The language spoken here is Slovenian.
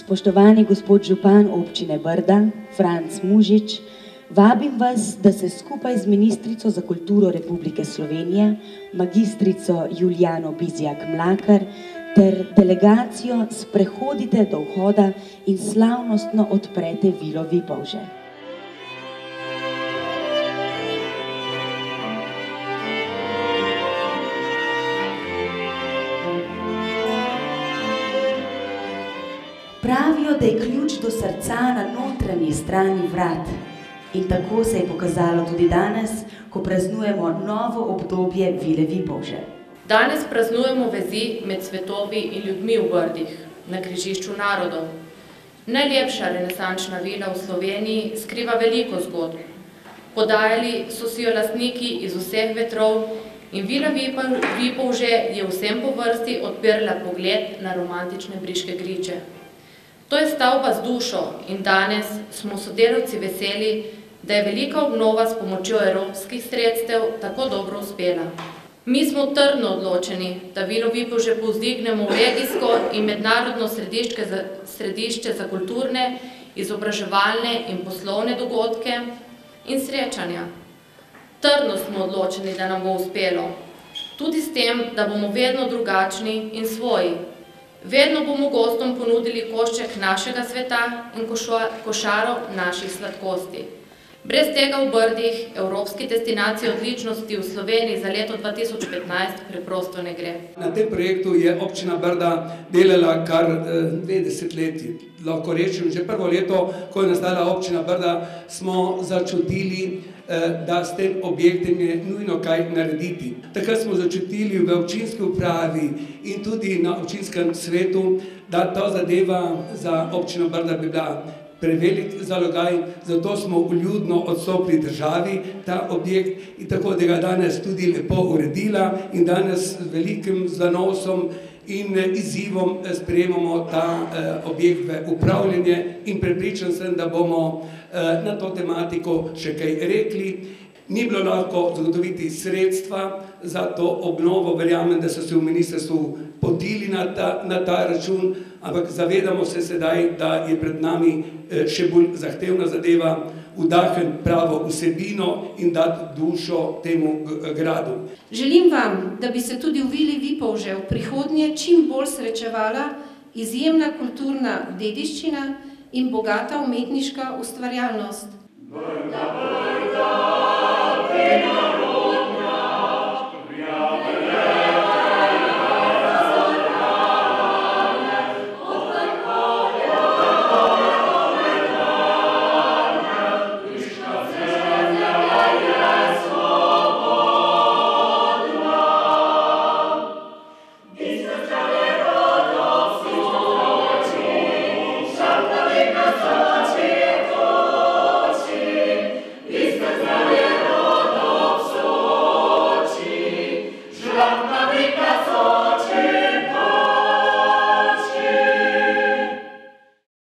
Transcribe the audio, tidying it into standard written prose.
spoštovani gospod župan občine Brda, Franc Mužič, vabim vas, da se skupaj z ministrico za kulturo Republike Slovenije, magistrico Julijano Bizjak-Mlakar, ter delegacijo sprehodite do vhoda in slavnostno odprete Vilo Vipavže. Pravijo, da je ključ do srca na notranji strani vrat. In tako se je pokazalo tudi danes, ko praznujemo novo obdobje Vile Vipavže. Danes praznujemo vezi med svetovi in ljudmi v Brdih, na križišču narodov. Najlepša renesančna vila v Sloveniji skriva veliko zgodb. Podajali so si jo lastniki iz vseh vetrov in Vila Vipavže je vsem po vrsti odprla pogled na romantične briške griče. To je stavba z dušo in danes smo sodelavci veseli, da je velika obnova s pomočjo evropskih sredstev tako dobro uspela. Mi smo trdno odločeni, da Vilo Vipavže povzdignemo v regijsko in mednarodno središče za kulturne, izobraževalne in poslovne dogodke in srečanja. Trdno smo odločeni, da nam bo uspelo. Tudi s tem, da bomo vedno drugačni in svoji. Vedno bomo gostom ponudili košček našega sveta in košaro naših sladkosti. Brez tega v Brdih evropski destinaciji odličnosti v Sloveniji za leto 2015 preprosto ne gre. Na tem projektu je občina Brda delala kar 2 desetletji. Lahko rečem, že prvo leto, ko je nastala občina Brda, smo začutili, da s tem objektom je nujno kaj narediti. Takrat smo začutili v občinski upravi in tudi na občinskem svetu, da ta zadeva za občino Brda bi bila prevelik zalogaj, zato smo vljudno odstopili državi ta objekt in tako, da ga danes tudi lepo uredila in danes z velikim zanosom in izzivom sprejemamo ta objekt v upravljanje in prepričan sem, da bomo na to tematiko še kaj rekli. Ni bilo lahko zagotoviti sredstva za to obnovo, verjamem, da so se v ministrstvu potili na ta račun, ampak zavedamo se sedaj, da je pred nami še bolj zahtevna zadeva, vdahniti pravo vsebino in dati dušo temu gradu. Želim vam, da bi se tudi v Vili Vipavže v prihodnje čim bolj srečevala izjemna kulturna dediščina in bogata umetniška ustvarjalnost. Brda, Brda,